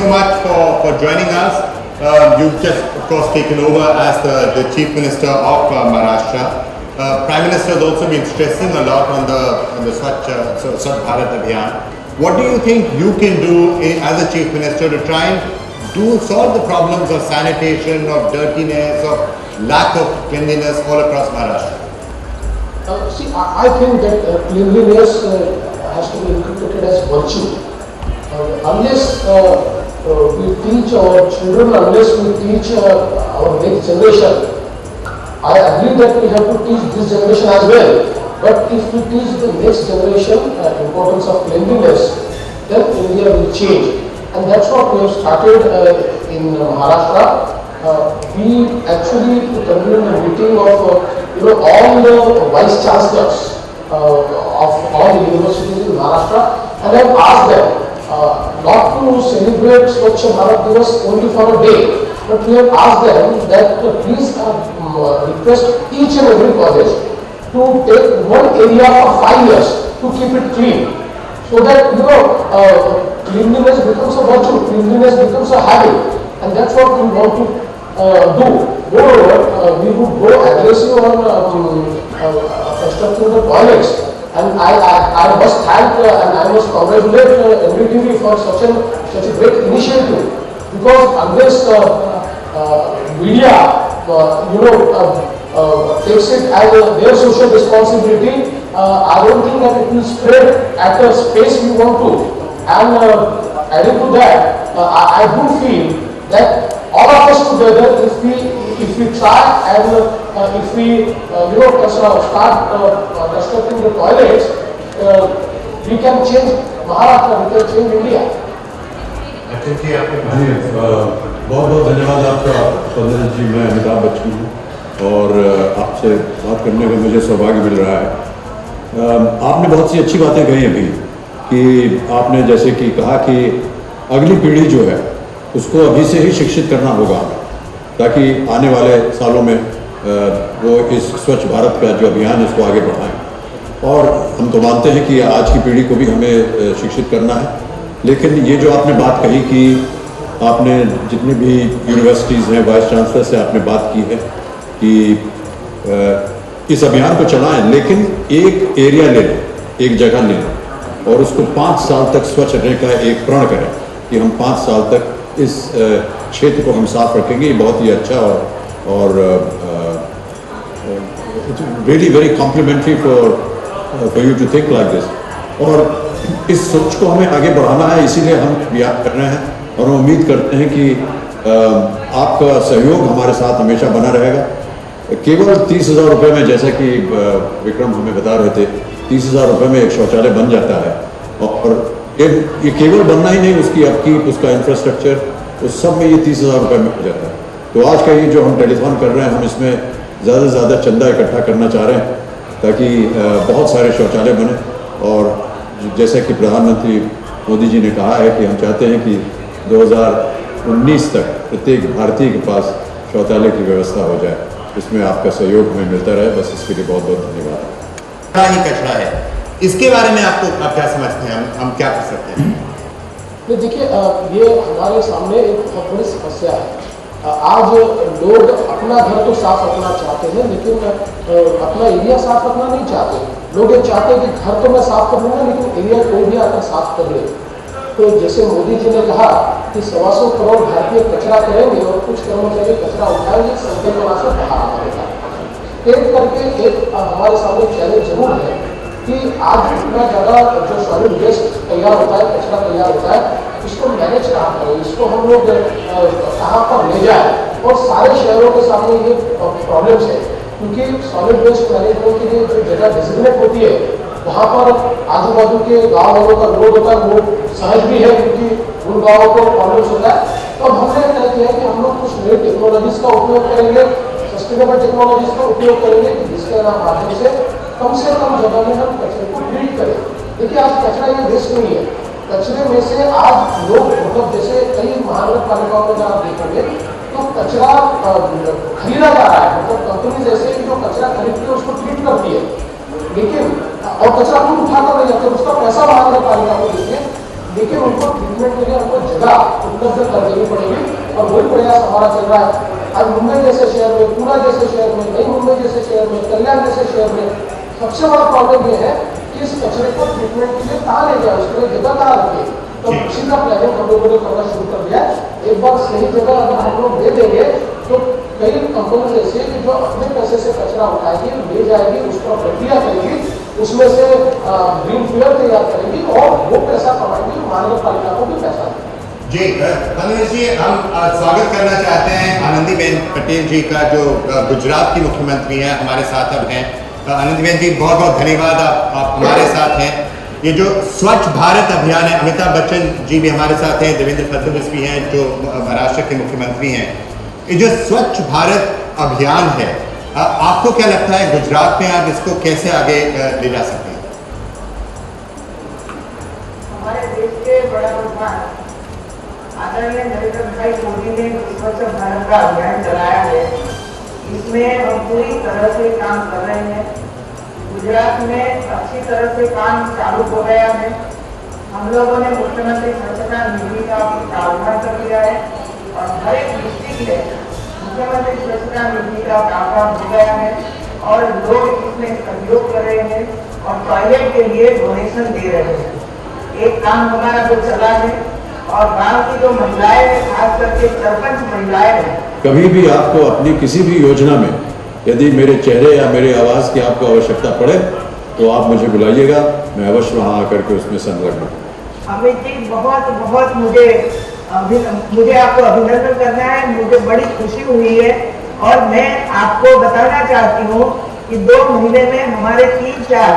much for joining us. You've just, of course, taken over as the Chief Minister of Maharashtra. Prime Minister has also been stressing a lot on the Swachh Bharat Abhiyan. What do you think you can do as a Chief Minister to try and solve the problems of sanitation, of dirtiness, of lack of cleanliness all across Maharashtra? See, I think that cleanliness has to be inculcated as virtue. Unless we teach our children, unless we teach our next generation, I agree that we have to teach this generation as well. But if we teach the next generation importance of cleanliness, then India will change. And that's what we have started in Maharashtra. We actually convened a meeting of all the vice chancellors of all the universities in Maharashtra, and I have asked them not to celebrate Swachh Bharat Divas only for a day, but we have asked them that please request each and every college to take one area for 5 years to keep it clean, so that cleanliness becomes a virtue, cleanliness becomes a habit, and that's what we want to do. Moreover, we would go aggressive on constructing the toilets, and I must thank and I must congratulate NDTV for such a great initiative, because unless media takes it as their social responsibility, I don't think that it will spread at the space we want to. And adding to that, I do feel that all of us together, if we try and if we start constructing the toilets, we can change Maharashtra, we can change India. बहुत बहुत धन्यवाद आपका प्रधान जी। मैं अमिताभ बच्चन हूँ और आपसे बात करने का मुझे सौभाग्य मिल रहा है। आपने बहुत सी अच्छी बातें कही अभी कि आपने जैसे कि कहा कि अगली पीढ़ी जो है उसको अभी से ही शिक्षित करना होगा, ताकि आने वाले सालों में वो इस स्वच्छ भारत का जो अभियान है उसको आगे बढ़ाएं। और हम तो मानते हैं कि आज की पीढ़ी को भी हमें शिक्षित करना है, लेकिन ये जो आपने बात कही कि आपने जितनी भी यूनिवर्सिटीज़ हैं, वाइस चांसलर से आपने बात की है कि इस अभियान को चलाएं, लेकिन एक एरिया ले लें, एक जगह ले लें और उसको 5 साल तक स्वच्छ रखने का एक प्रण करें कि हम 5 साल तक इस क्षेत्र को हम साफ रखेंगे। ये बहुत ही अच्छा और really very complimentary for you to think like this. और इस सोच को हमें आगे बढ़ाना है, इसीलिए हम अभियान कर रहे हैं और हम उम्मीद करते हैं कि आपका सहयोग हमारे साथ हमेशा बना रहेगा। केवल 30,000 रुपये में, जैसा कि विक्रम हमें बता रहे थे, 30,000 रुपये में एक शौचालय बन जाता है। और ये केवल बनना ही नहीं, उसकी अपकीप, उसका इंफ्रास्ट्रक्चर, उस सब में ये 30,000 रुपये में हो जाता है। तो आज का ये जो हम टेलीफोन कर रहे हैं, हम इसमें ज़्यादा से ज़्यादा चंदा इकट्ठा करना चाह रहे हैं ताकि बहुत सारे शौचालय बने। और जैसा कि प्रधानमंत्री मोदी जी ने कहा है कि हम चाहते हैं कि 2019 तक प्रत्येक भारतीय के पास शौचालय की व्यवस्था हो जाए। इसमें आपका सहयोग हमें मिलता रहे, बस इसके लिए बहुत बहुत धन्यवाद। ही कचरा है, इसके बारे में आप क्या समझते हैं, हम क्या कर सकते हैं? देखिए, ये हमारे सामने एक बहुत बड़ी समस्या है। आज लोग अपना घर तो साफ रखना चाहते हैं, लेकिन अपना एरिया साफ रखना नहीं चाहते। लोग ये चाहते हैं कि घर तो मैं साफ कर लूँगा, लेकिन एरिया कोई भी आकर साफ कर ले। तो जैसे मोदी जी ने कहा कि 125 करोड़ भारतीय कचरा करेंगे और कुछ कर्मचारी कचरा उठाएंगे, संकल्पना से बाहर आएगा। एक करके एक हमारे सामने चैलेंज जरूर है कि आज इतना ज़्यादा जो सॉलिड वेस्ट तैयार होता है, कचरा तैयार होता है, इसको मैनेज कहाँ करें, इसको हम लोग कहाँ पर ले जाए। और सारे शहरों के सामने ये प्रॉब्लम्स है, क्योंकि सॉलिड वेस्ट मैनेजमेंट के लिए जो जगह डेजिग्नेट होती है, वहाँ पर आजू बाजू के गाँव वालों का विरोध होता है। वो सहज भी है, क्योंकि उन गाँवों को प्रॉब्लम्स होता है। तो हमने तय किया कि हम लोग कुछ नई टेक्नोलॉजीज का उपयोग करेंगे, सस्टेनेबल टेक्नोलॉजीज का उपयोग करेंगे, जिसके माध्यम से कम जगह में हम कचरे को ट्रीट करें। देखिए, आज कचरा ये वेस्ट नहीं है, कचरे में से आज लोग जैसे कई महानगर पालिकाओं में आप देखेंगे तो कचरा खरीदा जा रहा है। कंपनी जैसे जो कचरा खरीदती है उसको ट्रीट करती है, लेकिन और कचरा खुद उठाकर ले जाते हैं, उसका पैसा महानगर पालिका को देते हैं। लेकिन उनको ट्रीटमेंट के लिए हमको जगह उपलब्ध कर देनी पड़ेगी और वही प्रयास हमारा चल रहा है। आज मुंबई जैसे शहर में, पूना जैसे शहर में, नई मुंबई जैसे शहर में, कल्याण जैसे शहर में सबसे बड़ा प्रॉब्लम ये है कि इस कचरे को ट्रीटमेंट के लिए कहाँ ले जाए, उसके लिए जगह कहाँ रखे। तो उसी का प्लानिंग हम लोगों ने करना शुरू कर दिया है। एक बार सही जगह अगर हम लोग दे देंगे तो कई कंपनी ऐसी कि जो अपने पैसे से कचरा उठाएगी, ले जाएगी, उसका प्रक्रिया करेगी, उसमें से ग्रीन फ्यूल तैयार करेगी और वो पैसा कमाएगी, महानगर पालिका को भी पैसा देगी। जी कमलेश जी, हम स्वागत करना चाहते हैं आनंदीबेन पटेल जी का, जो गुजरात की मुख्यमंत्री हैं, हमारे साथ अब हैं। आनंदीबेन जी, बहुत बहुत धन्यवाद, आप हमारे साथ हैं। ये जो स्वच्छ भारत अभियान है, अमिताभ बच्चन जी भी हमारे साथ हैं, देवेंद्र फडणवीस भी हैं जो महाराष्ट्र के मुख्यमंत्री हैं। ये जो स्वच्छ भारत अभियान है, आपको क्या लगता है गुजरात में आप इसको कैसे आगे ले जा सकते हैं? हमारे देश के बड़ा प्रधान आदरणीय नरेंद्र भाई मोदी ने स्वच्छ भारत का अभियान चलाया है। इसमें हम पूरी तरह से काम कर रहे हैं। गुजरात में अच्छी तरह से काम चालू हो गया है। हम लोगों ने मुख्यमंत्री स्वच्छता निधि का प्रावधान कर दिया है और हर एक डिस्ट्रिक्ट में मुख्यमंत्री स्वच्छता निधि का प्रावधान हो गया है और लोग इसमें सहयोग कर रहे हैं और टॉयलेट के लिए डोनेशन दे रहे हैं। एक काम हमारा जो चला है और गांव की जो महिलाएं हैं, खास करके सरपंच महिलाएं हैं, कभी भी आपको अपनी किसी भी योजना में यदि मेरे चेहरे या मेरी आवाज़ की आपको आवश्यकता पड़े तो आप मुझे बुलाइएगा, मैं अवश्य वहाँ आकर के उसमें संलग्न हूँ। अमित जी, बहुत बहुत मुझे आपको अभिनंदन करना है। मुझे बड़ी खुशी हुई है और मैं आपको बताना चाहती हूँ कि 2 महीने में हमारे 3-4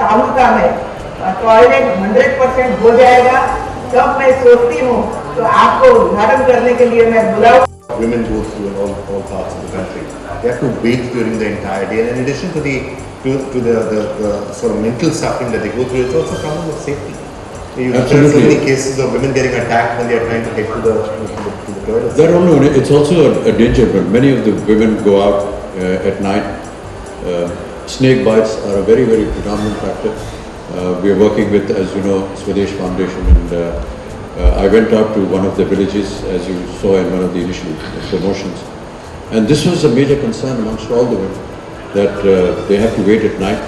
तालुका में टॉयलेट 100% हो जाएगा। तब मैं सोचती हूँ तो आपको उद्घाटन करने के लिए मैं बुलाऊँ। Women go through in all parts of the country. They have to wait during the entire day, and in addition to the sort of mental suffering that they go through, it's also a problem of safety. You have so many cases of women getting attacked when they are trying to get to the toilet. Not only, it's also a danger, but many of the women go out at night. Snake bites are a very, very predominant factor. We are working with, as you know, Swadesh Foundation, and I went out to one of the villages, as you saw in one of the initial promotions. And this was a major concern amongst all the women, that they have to wait at night.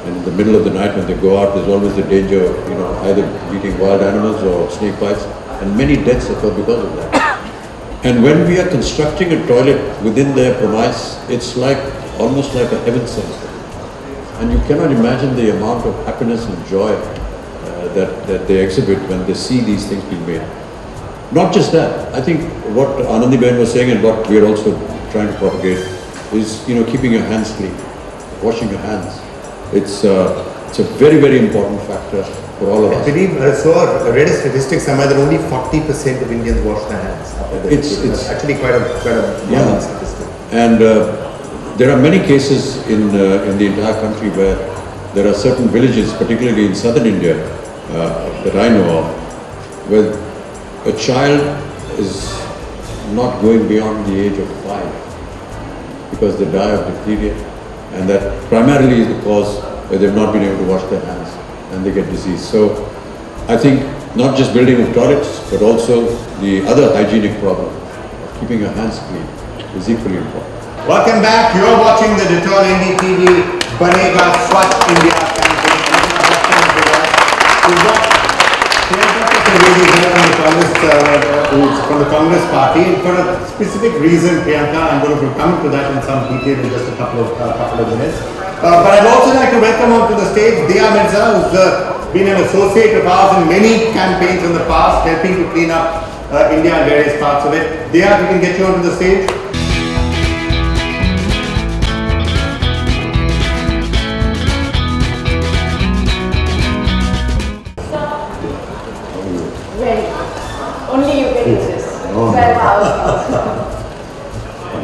And in the middle of the night when they go out, there's always the danger of, either meeting wild animals or snake bites. And many deaths occur because of that. And when we are constructing a toilet within their premise, it's almost like a heaven sent. And you cannot imagine the amount of happiness and joy that they exhibit when they see these things being made. Not just that, I think what Anandiben was saying and what we are also trying to propagate is, keeping your hands clean, washing your hands. It's a very, very important factor for all of us. I believe I read a statistic somewhere that only 40% of Indians wash their hands after they It's actually quite a common statistic. And there are many cases in the entire country where there are certain villages, particularly in southern India, that I know of, where a child is not going beyond the age of 5 because they die of diphtheria, and that primarily is the cause where they've not been able to wash their hands and they get disease. So I think not just building of toilets, but also the other hygienic problem of keeping your hands clean is equally important. Welcome back. You are watching the Dettol NDTV Banega Swachh India campaign. From the Congress party, and for a specific reason, Priyanka, I'm going to come to that in some detail in just a couple of minutes. But I'd also like to welcome onto the stage Mirza, who's been an associate of ours in many campaigns in the past, helping to clean up India and various parts of it. We can get you onto the stage. Only you can use this. 12 hours.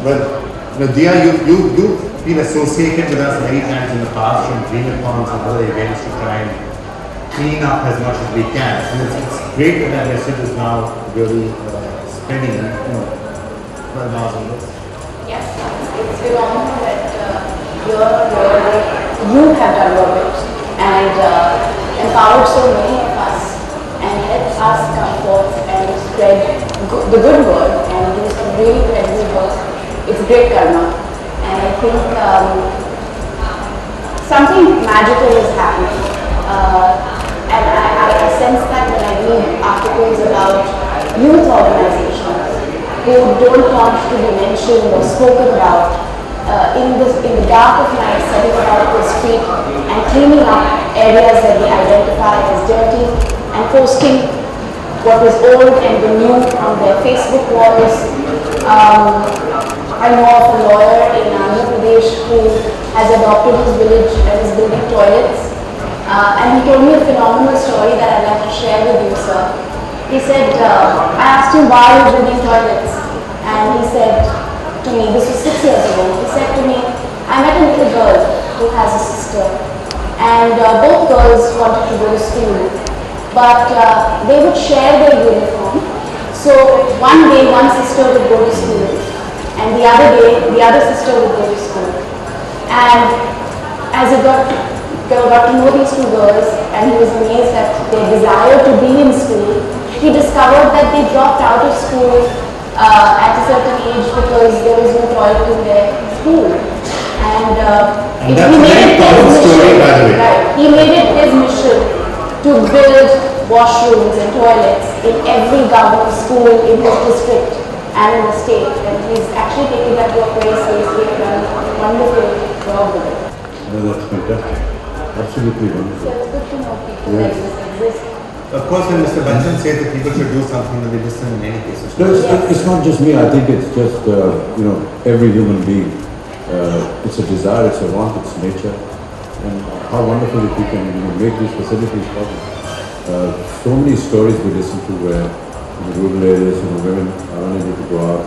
But Dia, you've been associated with us many times in the past from Dreamathons and other events to try and clean up as much as we can. And it's great that message is now really spreading, 12 hours on this. Yes, it's phenomenal that you have done your bit and empowered so many of us. us come forth and spread the good word and do some really credible work, it's great karma. And I think something magical is happening. And I sense that when I read articles about youth organizations who don't want to be mentioned or spoken about, in the dark of night, setting out the street and cleaning up areas that they identify as dirty and posting what was old and the new on their Facebook walls. I know of a lawyer in Andhra Pradesh who has adopted his village and is building toilets. And he told me a phenomenal story that I'd like to share with you, sir. He said, I asked him why he was building toilets, and he said to me, this was 6 years ago, he said to me, I met a little girl who has a sister, and both girls wanted to go to school, but they would share their uniform. So one day one sister would go to school, and the other day the other sister would go to school. And as he got to know these two girls, and he was amazed at their desire to be in school, he discovered that they dropped out of school at a certain age because there was no toilet in their school. And that's a very common story, by the way. Right, he made it his mission to build washrooms and toilets in every government school in his district and in the state. And he's actually taking that work very seriously and done a wonderful job with it. No, that's fantastic. Absolutely So wonderful. it's good to know people Yes. like this exist. Of course, when Mr. Bachchan says that people should do something, then they listen in many cases. No, it's not just me. I think it's just, every human being. It's a desire, it's a want, it's nature. And how wonderful if we can make these facilities possible. So many stories we listen to where in the rural areas, women are unable to go out.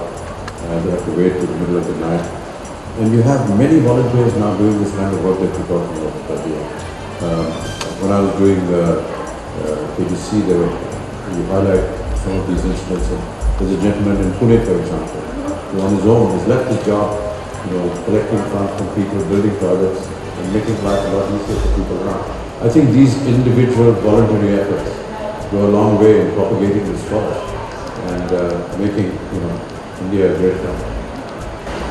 They have to wait till the middle of the night. And you have many volunteers now doing this kind of work that you're talking about, Abhiyan. When I was doing KBC, you highlight some of these incidents. There's a gentleman in Pune, for example, who on his own has left his job, collecting funds from people, building toilets, and making life a lot easier for people around. I think these individual voluntary efforts go a long way in propagating this cause and making, India a great country.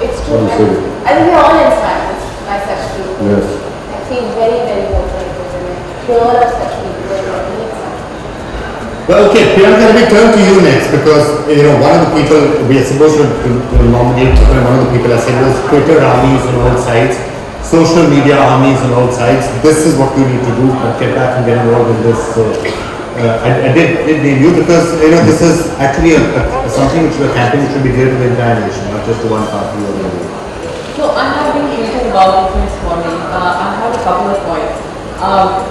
It's true. What do you say? I think we're all inspired by such people. Yes. I feel very, very motivated when I hear of such people and meet such people. Well, okay, Priyanka, let me turn to you next because, one of the people we are supposed to nominate, one of the people I said was Twitter armies on all sides, social media armies on all sides. This is what you need to do, get back and get involved in this. So, I did name you because, this is actually something which we are campaigning should be dear to the entire nation, not just to one party or the other. So I have been thinking about it this morning. I have a couple of points.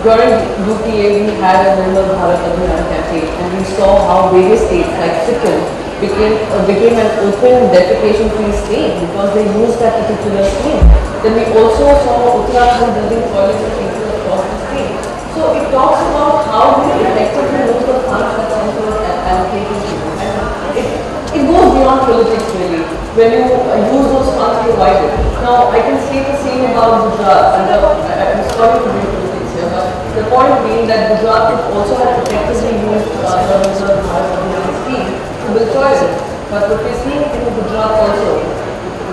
During UPA, we had a Bollywood Hardcore campaign, and we saw how various states like Sachin became an open defecation-free state because they used that particular scheme. Then we also saw Uttarakhand building toilets and people across the state. So it talks about how we effectively use the funds that centers allocated to. And it goes beyond politics really. When you use those funds, you provide it. Now I can say the same about Gujarat. I'm sorry to bring politics here, but the point being that Gujarat also had effectively used the Mirza scheme to build toilets. But what we're seeing in Gujarat also,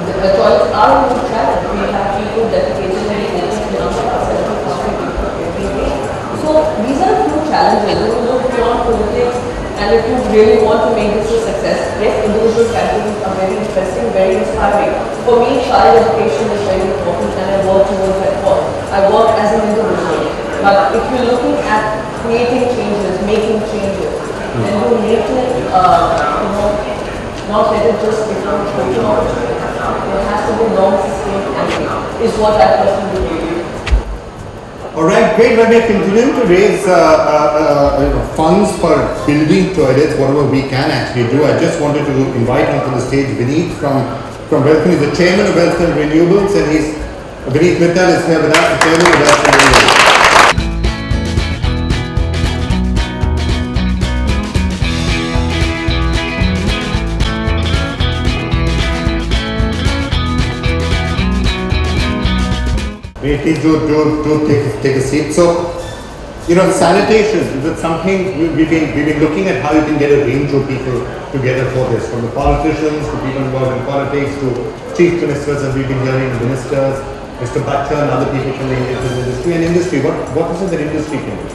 the toilets are a new challenge. We have people defecating very openly on every day. So these are a few challenges. When you look beyond politics, and if you really want to make this a success, yes, individual campaigns are very interesting, very inspiring. For me, child education is very important and I work towards that cause. I work as an individual. But if you're looking at creating changes, making changes, then you need to, not let it just become short. There has to be long sustained campaign, is what I personally believe. Alright, great. When we are continuing to raise funds for building toilets, whatever we can actually do, I just wanted to invite onto the stage Vineet from Welcome. He's the chairman of Welcome Renewables, and Vineet Mittal is here with us, the chairman of Welcome Renewables. Please do take a seat. So, Sanitation, is it something we've been looking at how you can get a range of people together for this, from the politicians to people involved in politics to chief ministers, and we've been hearing ministers, Mr. Bachchan, other people from the industry. And industry, what is it that industry can do?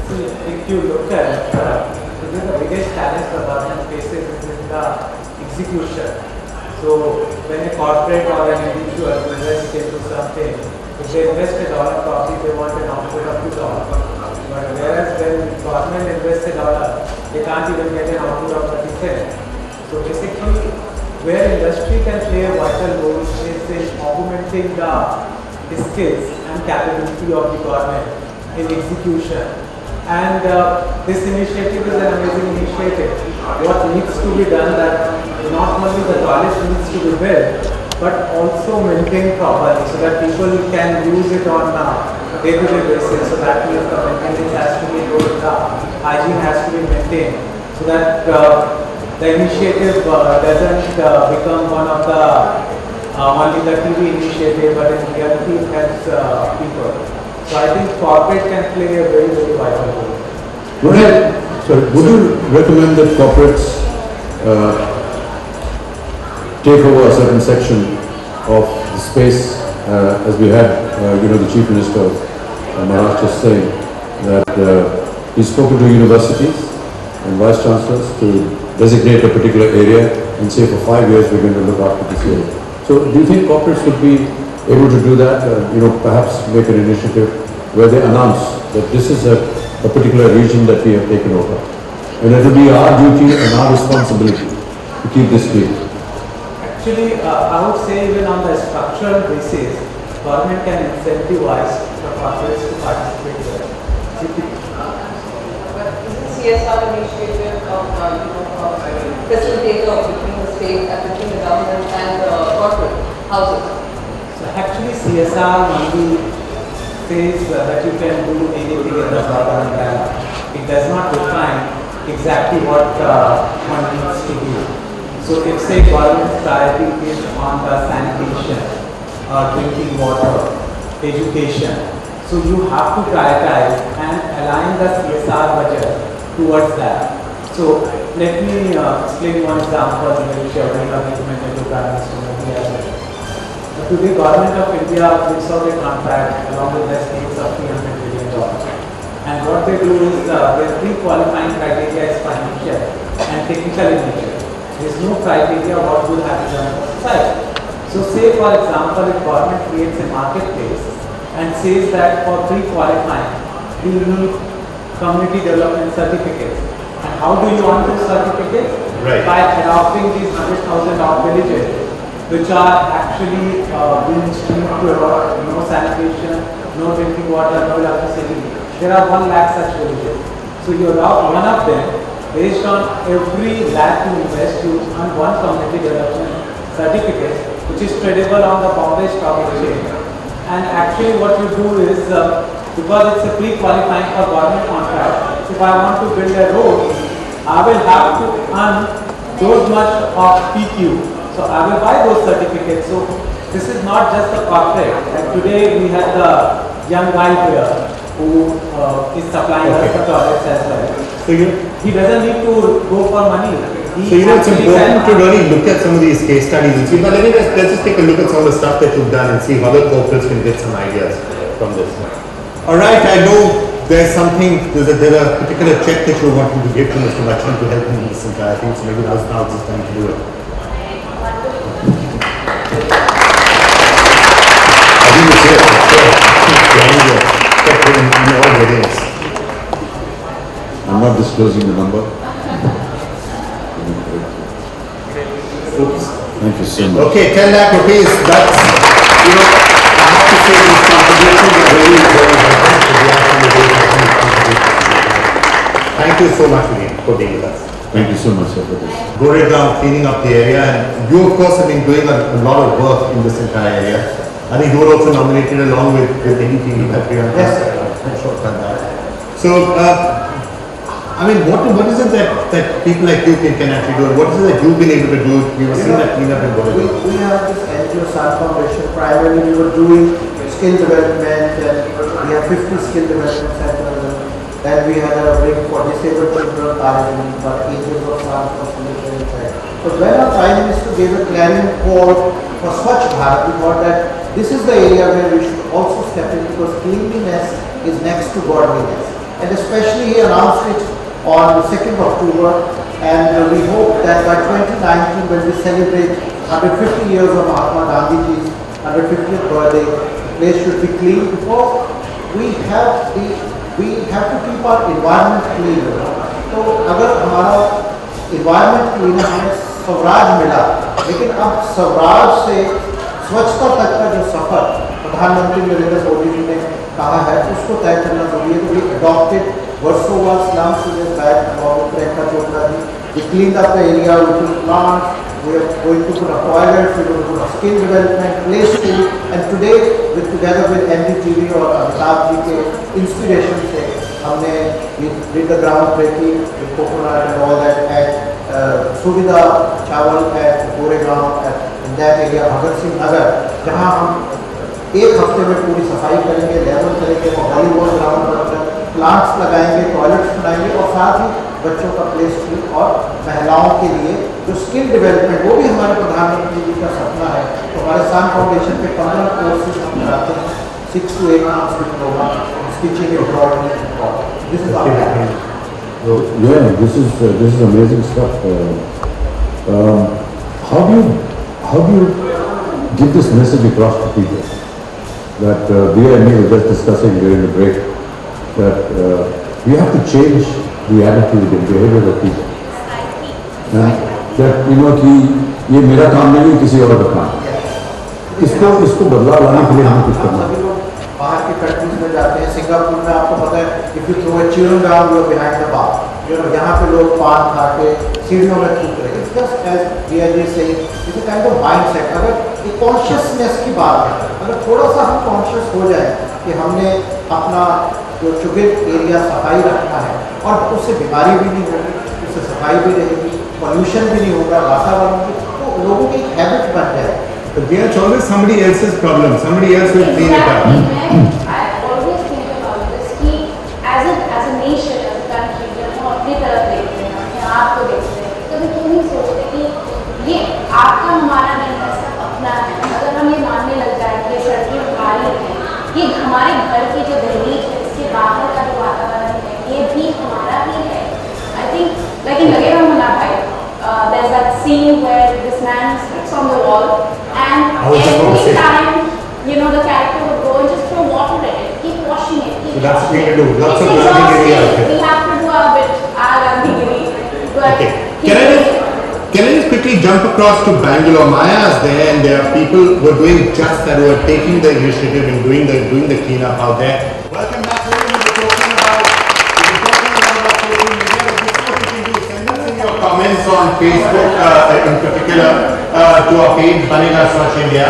If you look at the biggest challenge the government faces is in the execution. So when a corporate or an individual invests into something, if they invest $1, probably they want an output of $2. But whereas when government invests $1, they can't even get an output of 30 cents. So basically, where industry can play a vital role is in augmenting the skills and capability of the government in execution. And this initiative is an amazing initiative. What needs to be done that not only the knowledge needs to be built, but also maintained properly so that people can use it on a day-to-day basis. So that means the maintenance has to be good, the hygiene has to be maintained, so that the initiative doesn't become one of the only the TV initiative, but in reality it helps people. So I think corporate can play a very, very vital role. Would you recommend that corporates take over a certain section of the space, as we had, the Chief Minister of Maharashtra saying that he's spoken to universities and vice chancellors to designate a particular area and say for 5 years we're going to look after this area. So do you think corporates would be able to do that, perhaps make an initiative where they announce that this is a particular region that we have taken over, and it will be our duty and our responsibility to keep this clean? Actually, I would say even on the structural basis, government can incentivize the corporates to participate there. But is the CSR initiative of facilitator between the state and between the government and the corporate houses? So actually CSR only says that you can do anything in the government, and it does not define exactly what one needs to do. So if say government's priority is on the sanitation, drinking water, education, so you have to prioritize and align the CSR budget towards that. So let me explain one example which I have implemented to Prime Minister Modi as well. Today, Government of India gives out a contract along with the states of $300 billion. And what they do is their pre-qualifying criteria is financial and technical in nature. There is no criteria what will happen on the society. So say for example, if government creates a marketplace and says that for pre-qualifying, you need community development certificates. And how do you want those certificates? Right. By adopting these 100,000 odd villages, which are actually being streamed to no sanitation, no drinking water, no electricity. There are 1 lakh such villages. So you adopt one of them. Based on every lakh you invest, you earn 1 community development certificate, which is tradable on the Bombay Stock Exchange. And actually what you do is, because it's a pre-qualifying for government contract, if I want to build a road, I will have to earn those much of PQ. So I will buy those certificates. So this is not just the corporate. Like today we had the young guy here who is supplying us the toilets as well. So he doesn't need to go for money. it's important to really look at some of these case studies and see. But let's just take a look at some of the stuff that you've done and see if other corporates can get some ideas from this. All right, I know there's a particular check that you're wanting to give to Mr. Bachchan to help him in this entire thing. So maybe now's the time to do it. I think it's here. I'm not disclosing the number. Oops. Thank you so much. Okay, 10 lakh rupees. That's, I have to say these contributions are very, very helpful. Thank you so much again for being with us. Thank you so much, sir, for this. Goregaon, cleaning up the area, and you of course have been doing a lot of work in this entire area. I think you were also nominated along with anything that we have. Yes, sir. So, I mean, what is it that people like you can actually do? And what is it that you've been able to do? We've seen that cleanup in Bollywood. We have this NGO Sun Foundation. Primarily we were doing skill development and We have 50 skill development centers. Then we had a ring for disabled children, but ages of some facilitation. So when our Prime Minister gave a clarion call for Swachh Bharat, we thought that this is the area where we should also step in, because cleanliness is next to godliness. And especially he announced it on the 2nd of October, and we hope that by 2019, when we celebrate 150 years of Mahatma Gandhi's 150th birthday, the place should be clean, because we have to keep our environment clean. तो अगर हमारा environment clean है, हमें स्वराज मिला, लेकिन अब स्वराज से स्वच्छता तक का जो सफर प्रधानमंत्री नरेंद्र मोदी जी ने कहा है, उसको तय करना जरूरी है. तो we adopted Versova slum students back about Priyanka Chopra ji. We cleaned up the area, we put plants, we are going to put a toilet, we are going to put a skill development, play school, and today together with NDTV और Amitabh ji के inspiration से हमने we did the ground breaking with coconut and all that at Suvidha Chawal at Goregaon in that area, Bhagat Singh Nagar, जहाँ हम एक हफ्ते में पूरी सफाई करेंगे, लेवल करेंगे, बॉलीवुड ग्राउंड प्लांट्स लगाएंगे, टॉयलेट्स बनाएंगे, और साथ ही बच्चों का प्ले स्कूल और महिलाओं के लिए जो स्किल डेवलपमेंट, वो भी हमारे प्रधानमंत्री जी का सपना है. तो हमारे सान फाउंडेशन पे 15 कोर्सेज हम कराते हैं, 6 to 8 months diploma, stitching, embroidery, और this is our plan. Yeah, this is amazing stuff. How do you give this message across to people that we and me were just discussing during the break, that we have to change the attitude and behavior of people, and that कि ये मेरा काम नहीं है, किसी और का काम. इसको बदलाव लाने के लिए हमें कुछ करना है. बाहर के कंट्रीज में जाते हैं, सिंगापुर में आपको पता है, if you throw a chewing gum you are behind the bar. यहाँ पे लोग पान खा के सीढ़ियों में थूक रहे हैं. इट्स जस्ट एज डियर से it's a kind of mindset. अगर एक कॉन्शियसनेस की बात है, अगर थोड़ा सा हम कॉन्शियस हो जाए कि हमने अपना जो चुगित एरिया सफाई रखना है, और उससे बीमारी भी नहीं होगी, उससे सफाई भी रहेगी, पॉल्यूशन भी नहीं होगा वातावरण की, तो लोगों की एक हैबिट बन जाए. But it's always somebody else's problem. Somebody else will clean it up. I always think about this कि as a nation, as a country, जब हम अपनी तरफ देखते हैं, अपने आप को देखते हैं, तो हम क्यों नहीं सोचते कि ये आपका हमारा नहीं है, सब अपना है. अगर हम ये मानने लग जाए कि ये सड़कें हमारी हैं, ये हमारे घर की जो दहलीज है, इसके बाहर का जो वातावरण है, ये भी हमारा ही है. I think, like in Lage Ramana Bhai, there's that scene where this man sits on the wall, and every time, the character would go and just throw water at it, keep washing it. So that's the thing to do. Lots of Gandhigiri out there. We have to do our bit, our Gandhigiri. Okay. Can I just quickly jump across to Bangalore? Maya is there, and there are people who are doing just that, who are taking the initiative and doing the cleanup out there. Welcome back. Comments on Facebook in particular to our page Banega Swachh India,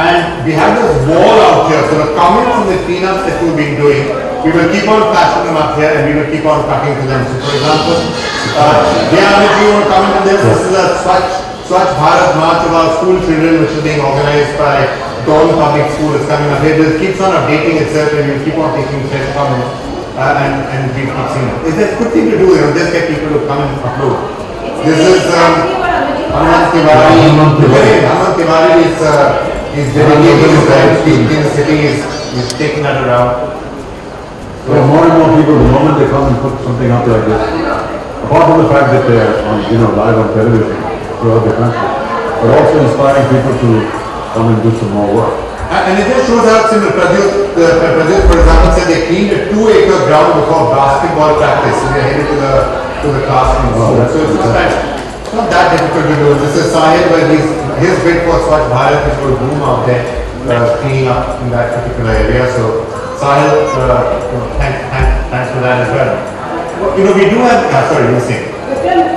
and we have this wall out here, so the comments on the cleanups that we've been doing, we will keep on flashing them up here and we will keep on cutting to them. So for example, Abhiyan, you want to comment on this? This is a Swachh Bharat March of our school children, which is being organized by Dawn Public School. It's coming up here. It keeps on updating itself, and we'll keep on taking fresh comments and we keep seeing it. It's a good thing to do, just get people to come and upload. This is Hanuman Tiwari. Hanuman Tiwari is dedicating his life to the city. He's taking that around. So more and more people, the moment they come and put something up like this, apart from the fact that they are on, live on television throughout the country, but also inspiring people to come and do some more work. And it just shows how simple. Pradyut, for example, said they cleaned a 2-acre ground before basketball practice. So they are headed to the classroom. So it's not that difficult to do. This is Sahil, where his bid for Swachh Bharat is going to boom out there, cleaning up in that particular area. So Sahil, thanks for that as well. We do have. Sorry, you were saying.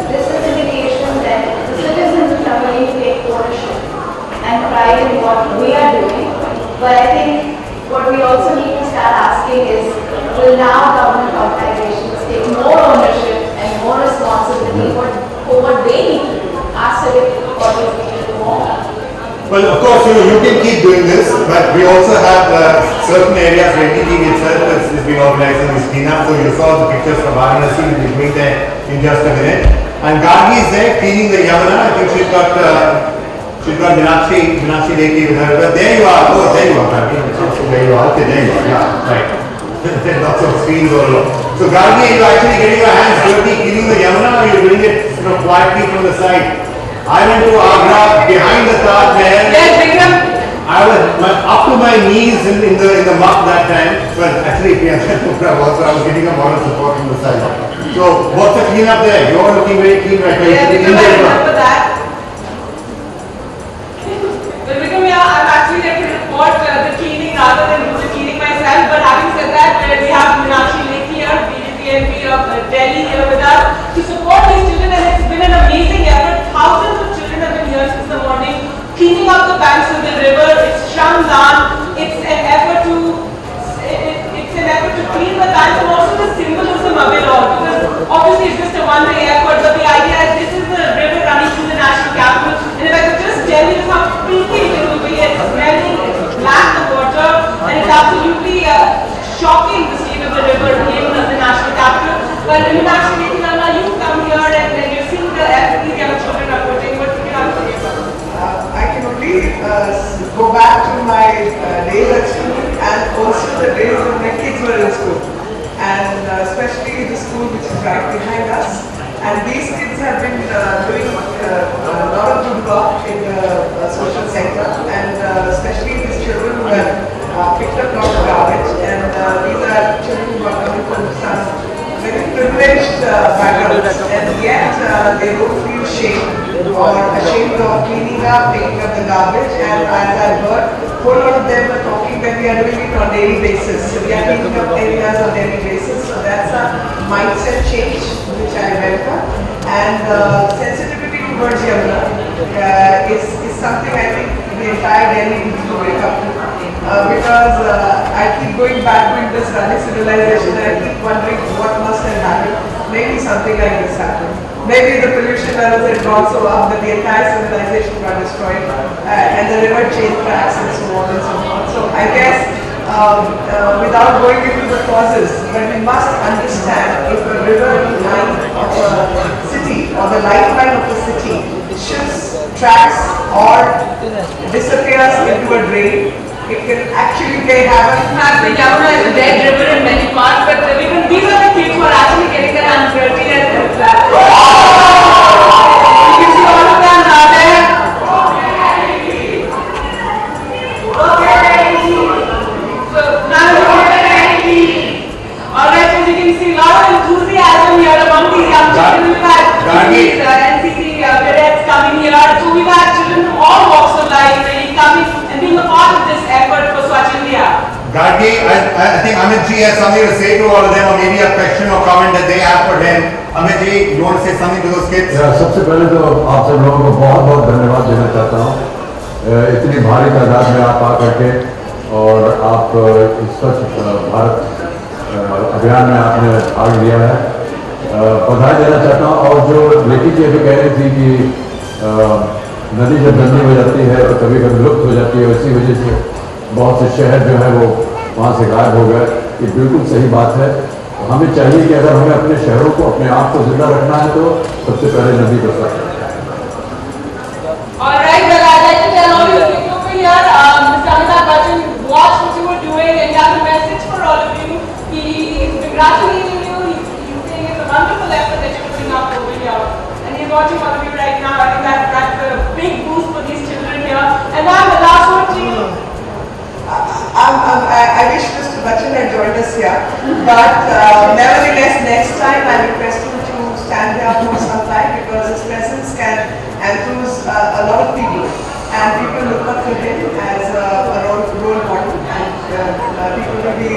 This is an indication that the citizens are willing to take ownership and pride in what we are doing. But I think what we also need to start asking is, will now government organizations take more ownership and more responsibility for what they need to do, our civic bodies need to do more? Well, of course, you can keep doing this, but we also have certain areas where NDTV itself has been organizing this cleanup. So you saw the pictures from Varanasi, we'll be going there in just a minute. And Gargi is there cleaning the Yamuna. I think she's got Meenakshi Lekhi with her. But there you are. Oh, there you are, Gargi. There you are. Okay, there you are. Yeah, right. Lots of screens all over. So Gargi, are you actually getting your hands dirty cleaning the Yamuna, or you're doing it quietly from the side? I went to Agra behind the Taj Mahal. Yes, Vikram. I was up to my knees in the muck that time. But actually, Priyanka also, I was getting a moral support from the side. So, what's the cleanup there? You're looking very clean right now. Yeah, Vikram, I remember that. Well, Vikram, yeah, I'm actually there to report the cleaning rather than do the cleaning myself. But having said that, we have Meenakshi Lekhi here, BJP MP of Delhi here with us to support these children, and it's been an amazing effort. Thousands of children have been here since the morning, cleaning up the banks of the river. It's Shramdan. It's an effort to clean the banks, and also the symbolism of it all. Because obviously it's just a one-day effort, but the idea is this is the river running through the national capital. And if I could just tell you how freaky it will be, it's smelling, it's black the water, and it's absolutely shocking the state of the river in the national capital. But Meenakshi Lekhi, you come here and you're seeing the effort these young children are putting. What do you have to say about it? I can only go back to my days at school and also the days when my kids were in school, and especially the school which is right behind us. And these kids have been doing a lot of good work in the social sector, and especially these children who have picked up a lot of garbage. And these are children who are coming from some very privileged backgrounds, and yet they don't feel shame or ashamed of cleaning up, taking up the garbage. And as I've heard, a whole lot of them are talking that we are doing it on a daily basis. So we are cleaning up areas on a daily basis. So that's a mindset change which I welcome. And sensitivity towards Yamuna is something I think the entire Delhi needs to wake up to. Because I keep going back to Indus Valley civilization, and I keep wondering what must have happened. Maybe something like this happened. Maybe the pollution levels had gone so up that the entire civilization got destroyed, and the river changed tracks and so on and so forth. So I guess without going into the causes, but we must understand if a river line of a city or the lifeline of the city shifts tracks or disappears into a drain, it can actually play havoc. The Yamuna is a dead river in many parts, but these are the kids who are actually getting their hands dirty and you can see all of them are there. So now alright, so you can see a lot of enthusiasm here among these young children. We've had NCC cadets coming here, so we've had children from all walks of life really coming and being a part of this effort for Swachh India. Gargi, I think Amit ji has something to say to all of them, or maybe a question or comment that they have for him. Amit ji, you want to say something to those kids? सबसे पहले तो आप सब लोगों को बहुत बहुत धन्यवाद देना चाहता हूँ इतनी भारी तादाद में आप आकर के और आप इस स्वच्छ भारत अभियान में आपने भाग लिया है बधाई देना चाहता हूँ। और जो लेकी जी अभी कह रही थी कि नदी जब गंदी हो जाती है तो कभी कभी लुप्त हो जाती है, इसी वजह से बहुत से शहर जो है वो वहाँ से गायब हो गए। ये बिल्कुल सही बात है। हमें चाहिए कि अगर हमें अपने शहरों को अपने आप को जिंदा रखना है तो सबसे पहले नदी को साफ रखना है। Alright, well, I'd like to tell all you people over here, Mr. Amitabh Bachchan watched what you were doing and he has a message for all of you. He's congratulating you, he's saying it's a wonderful effort that you're putting up over here. And he's watching all of you right now. I think that's a big boost for these children here. And now the last one to you. I wish Mr. Bachchan had joined us here, but nevertheless, next time I request him to stand here for some time because his presence can enthuse a lot of people, and people look up to him as a role model, and people will be.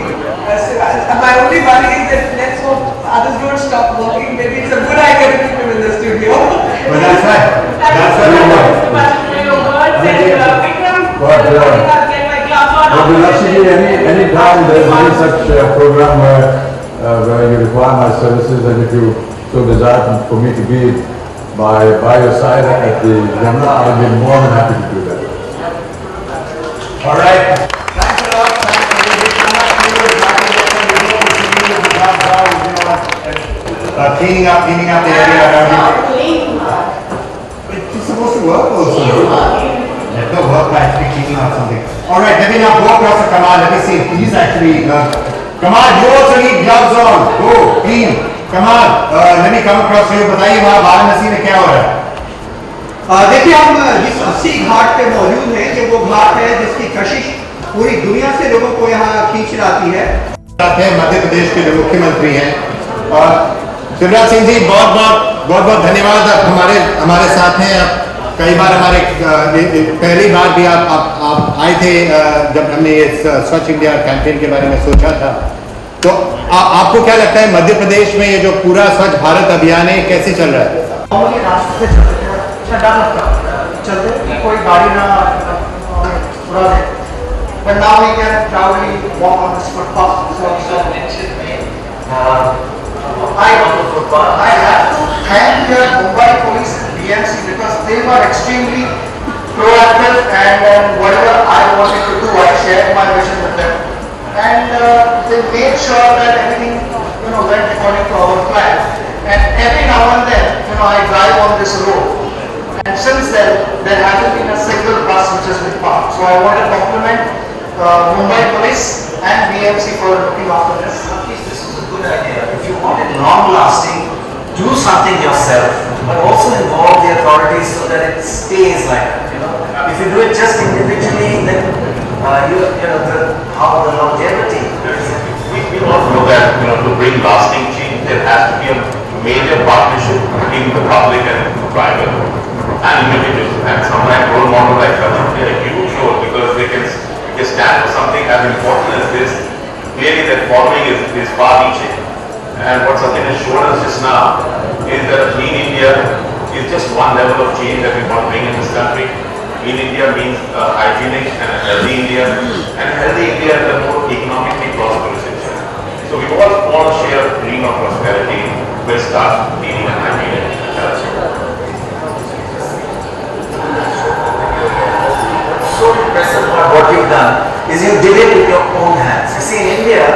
My only worry is that let's hope others don't stop working. Maybe it's a good idea to keep him in the studio. But that's right. That's right. Mr. Bachchan, for your words and Vikram. Any time there is any such program where you require my services and if you so desire for me to be by your side at the Yamuna, I will be more than happy to do that. All right. Thanks a lot. Thanks for being so much. Cleaning up the area around you. It's supposed to work also. Let the work by actually cleaning out something. All right, let me now go across to Kamal. Let me see if he's actually. Kamal, you also need gloves on. Go, clean. Kamal, let me come across to you. बताइए वहाँ वाराणसी में क्या हो रहा है? देखिए हम जिस 80 घाट पे मौजूद हैं कि वो घाट है जिसकी कशिश पूरी दुनिया से लोगों को यहाँ खींच लाती है। साथ हैं मध्य प्रदेश के जो मुख्यमंत्री हैं और शिवराज सिंह जी बहुत धन्यवाद। आप हमारे साथ हैं। आप कई बार हमारे पहली बार भी आप आए थे जब हमने ये स्वच्छ इंडिया कैंपेन के बारे में सोचा था। तो आपको क्या लगता है मध्य प्रदेश में ये जो पूरा स्वच्छ भारत अभियान है कैसे चल रहा है? नॉर्मली रास्ते से चलते डर लगता चलते कोई गाड़ी ना उड़ा दे। But now we can proudly walk on this footpath. I have to thank the Mumbai police and BMC because they were extremely proactive and whatever I wanted to do, I shared my vision with them. And they made sure that everything, went according to our plan. And every now and then, I drive on this road. And since then, there hasn't been a single bus which has been parked. So I want to compliment Mumbai police and BMC for looking after this. This is a good idea. If you want it long lasting, do something yourself, but also involve the authorities so that it stays like that. If you do it just individually, then how the longevity. We all know that to bring lasting change, there has to be a major partnership between the public and the private and individuals. And sometimes role models like Sachin play a huge role because they can stand for something as important as this. Clearly, their following is far-reaching. And what Sachin has shown us just now is that a clean India is just one level of change that we want to bring in this country. Clean India means hygienic and a healthy India, and a healthy India is a more economically prosperous India. So we all want to share a dream of prosperity. We'll start cleaning and hygienic and health. So impressive about what you've done is you did it with your own hands. You see, in India,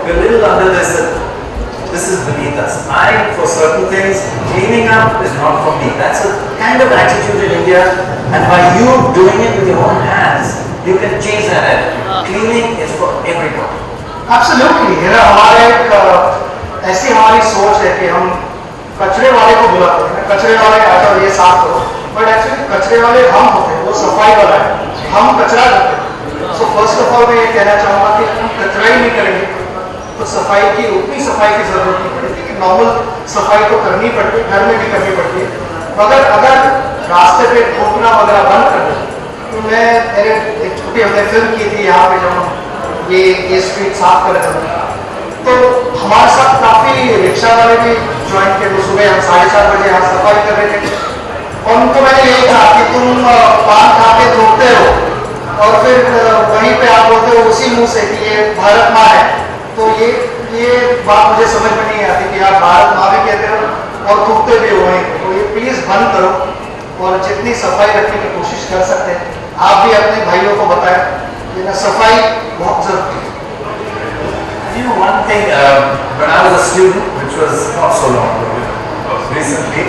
we're a little under this is beneath us. For certain things, cleaning up is not for me. That's a kind of attitude in India, and by you doing it with your own hands, you can change that attitude. Cleaning is for everybody. Absolutely. ऐसी हमारी सोच है कि हम कचरे वाले को बुलाते हैं, कचरे वाले आ जाओ ये साफ करो, बट एक्चुअली कचरे वाले हम होते हैं, वो सफाई वाला है, हम कचरा करते हैं। सो फर्स्ट ऑफ ऑल मैं ये कहना चाहूँगा कि हम कचरा ही नहीं करेंगे तो सफाई की उतनी सफाई की जरूरत नहीं पड़ेगी कि नॉर्मल सफाई तो करनी पड़ती है, घर में भी करनी पड़ती है, मगर अगर रास्ते पे थूकना वगैरह बंद कर दें तो मैं एक छोटी हमने फिल्म की थी यहाँ पे जब ये स्ट्रीट साफ कर रहे थे तो हमारे साथ काफ़ी रिक्शा वाले भी ज्वाइन किए। तो सुबह हम 4:30 बजे यहाँ सफाई कर रहे थे और उनको मैंने यही कहा कि तुम पान खा के थूकते हो और फिर वहीं पे आप बोलते हो उसी मुंह से कि ये भारत माँ है, तो ये बात मुझे समझ में नहीं आती कि आप भारत माँ भी कहते हो और थूकते भी हो वहीं। तो ये प्लीज़ बंद करो और जितनी सफाई रखने की कोशिश कर सकते हैं आप भी अपने भाइयों को बताएं कि सफाई बहुत जरूरी है। You know one thing, when I was a student, which was not so long ago, recently,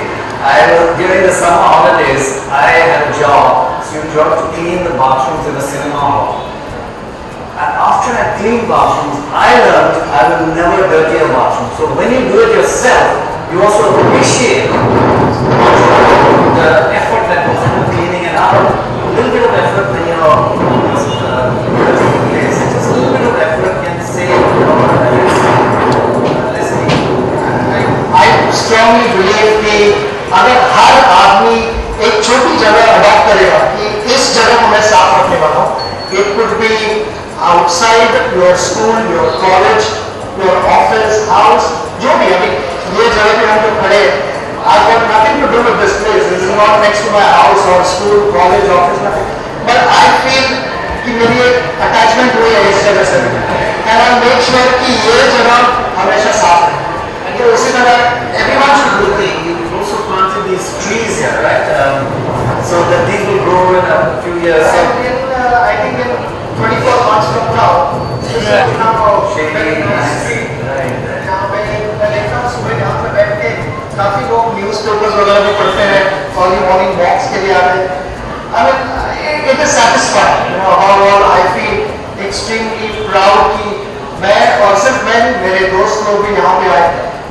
during the summer holidays, I had a student job to clean the bathrooms in a cinema hall. And after I cleaned bathrooms, I learned I will never dirty a bathroom. So when you do it yourself, you also appreciate the effort that goes into cleaning it up. A little bit of effort when you're dirty the place, just a little bit of effort can save I strongly believe कि अगर हर आदमी एक छोटी जगह adopt करेगा कि इस जगह को मैं साफ रखने वाला हूँ, it could be outside your school, your college, your office, house, जो भी अभी ये जगह पे हम लोग खड़े हैं, I've got nothing to do with this place. This is not next to my house or school, college, office, nothing. But I feel कि मेरी एक attachment हुई है इस जगह से, and I make sure कि ये जगह हमेशा साफ रहे। तो उसी तरह everyone should do the thing. You've also planted these trees here, right? So that these will grow in a few years. I think in जहाँ पे मैं देखता हूँ सुबह यहाँ पे बैठ के काफी लोग न्यूज़पेपर्स वगैरह भी पढ़ते हैं, अर्ली मॉर्निंग वॉक्स के लिए आते हैं. I mean, it is satisfying. You know, how I feel extremely proud कि मैं और सिर्फ मैं मेरे दोस्त लोग भी यहाँ पे आए,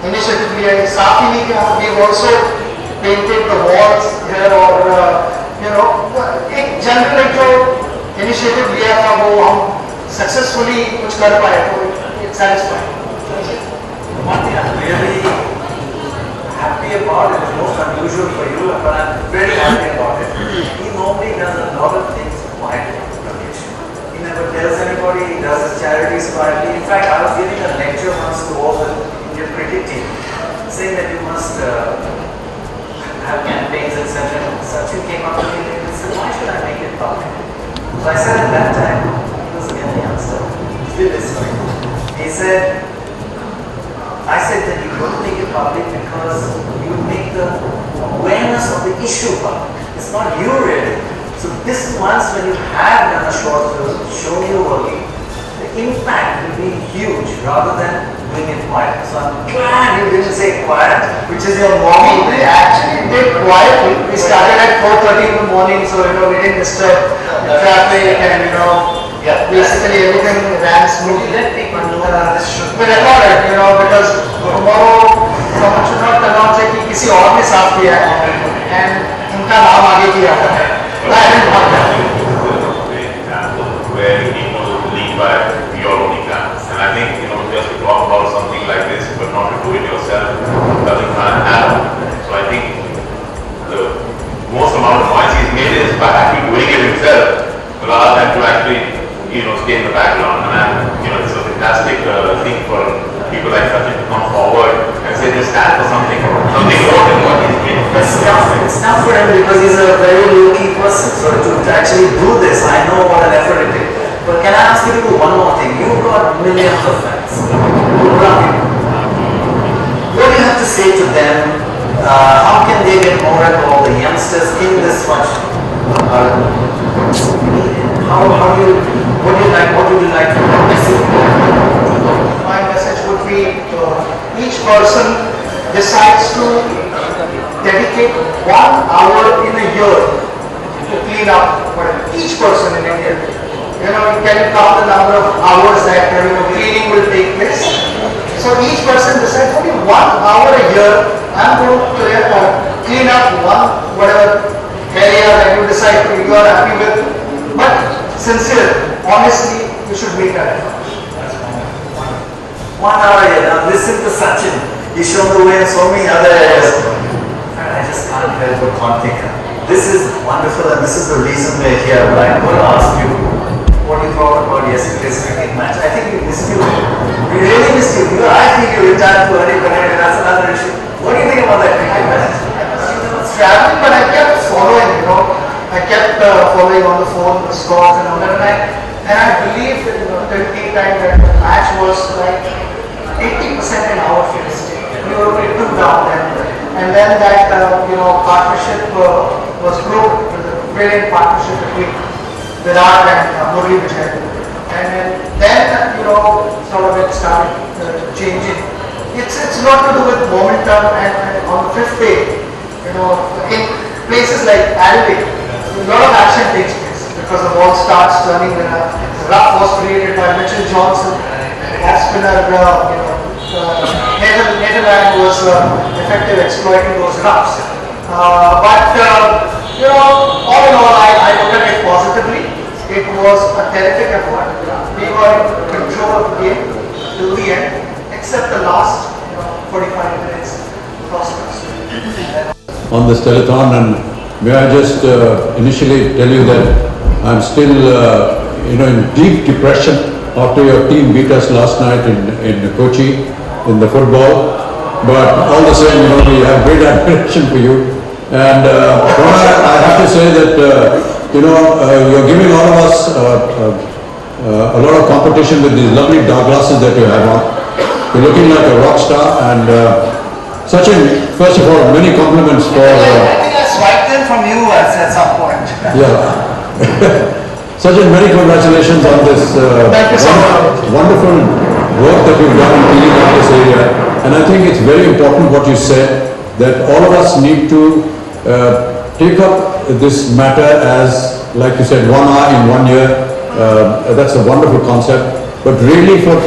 इनिशिएटिव लिया है. साथ ही नहीं किया, we also painted the walls here और you know एक जनरल जो इनिशिएटिव लिया था वो हम सक्सेसफुली कुछ कर पाए, तो it's satisfying. One thing I'm really happy about it, it's most unusual for you, but I'm very happy about it. He normally does a lot of things quietly. He never tells anybody, he does his charities quietly. In fact, I was giving a lecture once to all the Indian cricket team, saying that you must have campaigns, etc. Sachin came up to me and said, why should I make it public? So I said at that time, he was again the answer, still listening. He said, I said that you don't make it public because you make the awareness of the issue public. It's not you really. So this once when you have done a short film, shown you working, the impact will be huge rather than doing it quiet. So I'm glad you didn't say quiet, which is your morning. We actually did quietly. We started at 4:30 in the morning, so you know we didn't disturb the traffic and you know basically everything ran smoothly. Let people know that this should We recorded, you know, because tomorrow someone should not announce कि किसी और ने साफ किया है and उनका नाम आगे किया है. I didn't want that. Where you need to lead by your own examples. And I think, you know, just to talk about something like this, but not to do it yourself, doesn't happen. So I think the most amount of noise he's made is by actually doing it himself, rather than to actually, you know, stay in the background. And, you know, it's a fantastic thing for people like Sachin to come forward and say they stand for something more than what he's made. It's tough for him because he's a very low-key person. So to actually do this, I know what an effort it takes. But can I ask you to do one more thing? You've got millions of fans who love you. What do you have to say to them? How can they get more involved, the youngsters in this function? What would you like to message? My message would be each person decides to dedicate 1 hour in a year to clean up. Each person in India, you know, you can count the number of hours that cleaning will take place. So each person decides only 1 hour a year. I'm going to clean up whatever area that you decide you are happy with. But sincere, honestly, you should make that effort. 1 hour here. Now listen to Sachin. He's shown the way in so many other areas. And I just can't help but think. This is wonderful and this is the reason we're here. But I'm going to ask you what you thought about yesterday's cricket match. I think we missed you. We really missed you. I think you retired to early career. That's another issue. What do you think about that cricket match? Traveling, but I kept following, you know. I kept following on the phone, the scores and all that. And I believe that, you know, till the time that the match was like 80% in our favor. We were only 2 down then. And then that, you know, partnership was broken. It was a brilliant partnership between Bharat and Murli Vijay. And then, you know, sort of it started changing. It's not to do with momentum and on the 5th day, you know, in places like Adelaide, a lot of action takes place because the ball starts turning when a rough was created by Mitchell Johnson, off spinner, Netherland was effective exploiting those roughs. But you know, all in all, I look at it positively. It was a terrific effort. We were in control of the game till the end, except the last 45 minutes cost us. On this telethon, and may I just initially tell you that I'm still in deep depression after your team beat us last night in Kochi in the football, but all the same, we have great admiration for you. And I have to say that you're giving all of us a lot of competition with these lovely dark glasses that you have on. You're looking like a rock star, and Sachin, first of all, many compliments for... I think I swiped in from you at some point. Yeah. Sachin, many congratulations on this Thank you so much. wonderful work that you've done in cleaning up this area. And I think it's very important what you said, that all of us need to take up this matter as, like you said, 1 hour in 1 year. That's a wonderful concept. But really for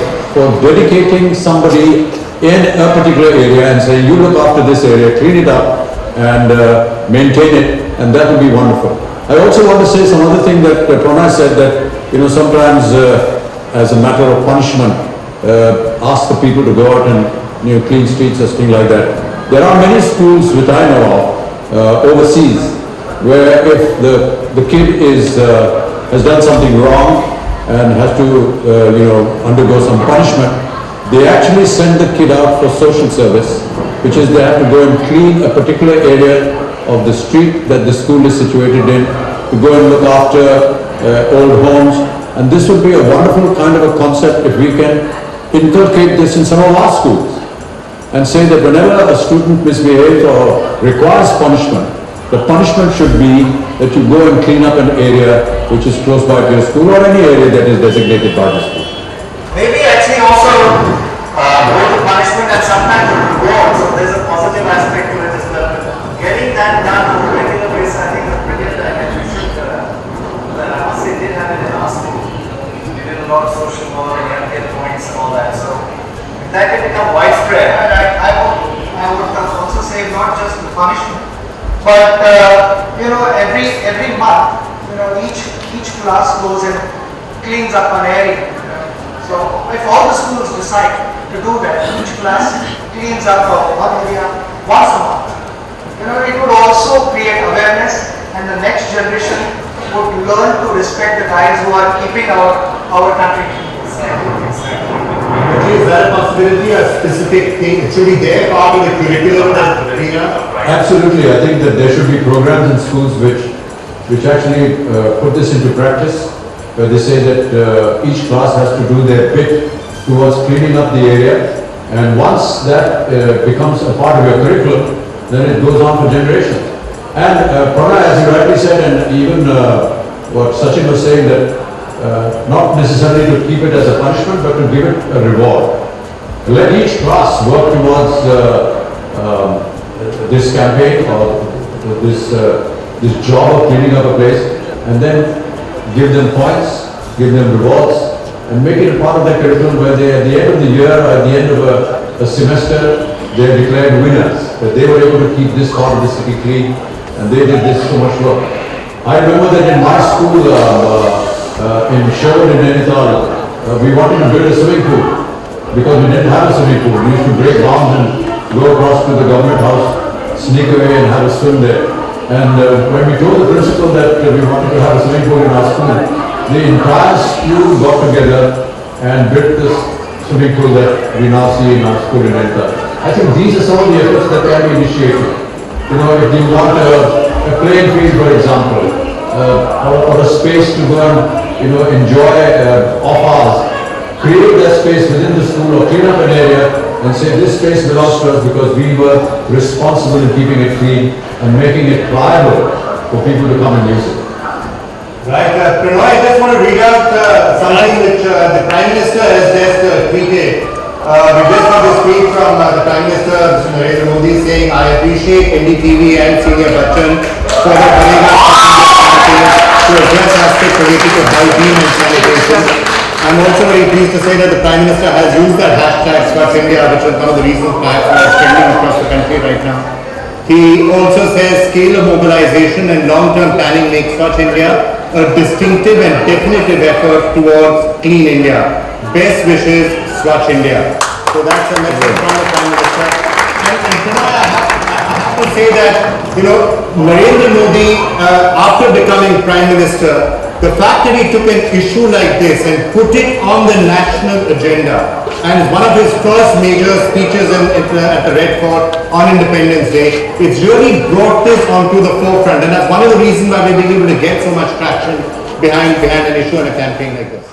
dedicating somebody in a particular area and saying, you look after this area, clean it up and maintain it, and that would be wonderful. I also want to say some other thing that Pranay said, that, you know, sometimes as a matter of punishment, ask the people to go out and, you know, clean streets or something like that. There are many schools which I know of overseas, where if the kid has done something wrong and has to you know, undergo some punishment, they actually send the kid out for social service, which is they have to go and clean a particular area of the street that the school is situated in, to go and look after old homes. And this would be a wonderful kind of a concept if we can inculcate this in some of our schools and say that whenever a student misbehaves or requires punishment, the punishment should be that you go and clean up an area which is close by to your school or any area that is designated by the school. Maybe actually also both the punishment and sometimes the reward. So there's a positive aspect to it as well. Getting that done on a regular basis, I think, is a brilliant idea. We should, well, I must say, did have it in our school. We did a lot of social work and get points and all that. So if that can become widespread, I would also say not just the punishment, but you know, every month, you know, each class goes and cleans up an area. So if all the schools decide to do that, each class cleans up one area once a month, you know, it would also create awareness, and the next generation would learn to respect the guys who are keeping our country clean. Is that a possibility, a specific thing? It should be there, part of the curriculum that Absolutely. I think that there should be programs in schools which actually put this into practice, where they say that each class has to do their bit towards cleaning up the area, and once that becomes a part of your curriculum, then it goes on for generations. And Pranay, as you rightly said, and even what Sachin was saying, that not necessarily to keep it as a punishment, but to give it a reward. Let each class work towards this campaign or this job of cleaning up a place, and then give them points, give them rewards, and make it a part of their curriculum, where they, at the end of the year or at the end of a semester, they are declared winners, that they were able to keep this part of the city clean, and they did this so much work. I remember that in my school, in Sherwood in Nainital, we wanted to build a swimming pool because we didn't have a swimming pool. We used to break bounds and go across to the government house, sneak away and have a swim there. And when we told the principal that we wanted to have a swimming pool in our school, the entire school got together and built this swimming pool that we now see in our school in Nainital. I think these are some of the efforts that can be initiated. You know, if you want a playing field, for example, or a space to go and, you know, enjoy off hours, create that space within the school or clean up an area and say this space belongs to us because we were responsible in keeping it clean and making it pliable for people to come and use it. Right, Pranay, I just want to read out something which the Prime Minister has just tweeted. We just got this tweet from the Prime Minister, Mr. Narendra Modi, saying, I appreciate NDTV and Senior Bachchan for their to address aspects related to hygiene and sanitation. I'm also very pleased to say that the Prime Minister has used that hashtag Swachh India, which is one of the reasons perhaps why it's trending across the country right now. He also says scale of mobilization and long-term planning makes Swachh India a distinctive and definitive effort towards clean India. Best wishes, Swachh India. So that's a message from the Prime Minister. And I have to say that, you know, Narendra Modi, after becoming Prime Minister, the fact that he took an issue like this and put it on the national agenda, and one of his first major speeches at the Red Fort on Independence Day, it's really brought this onto the forefront, and that's one of the reasons why we've been able to get so much traction behind an issue and a campaign like this.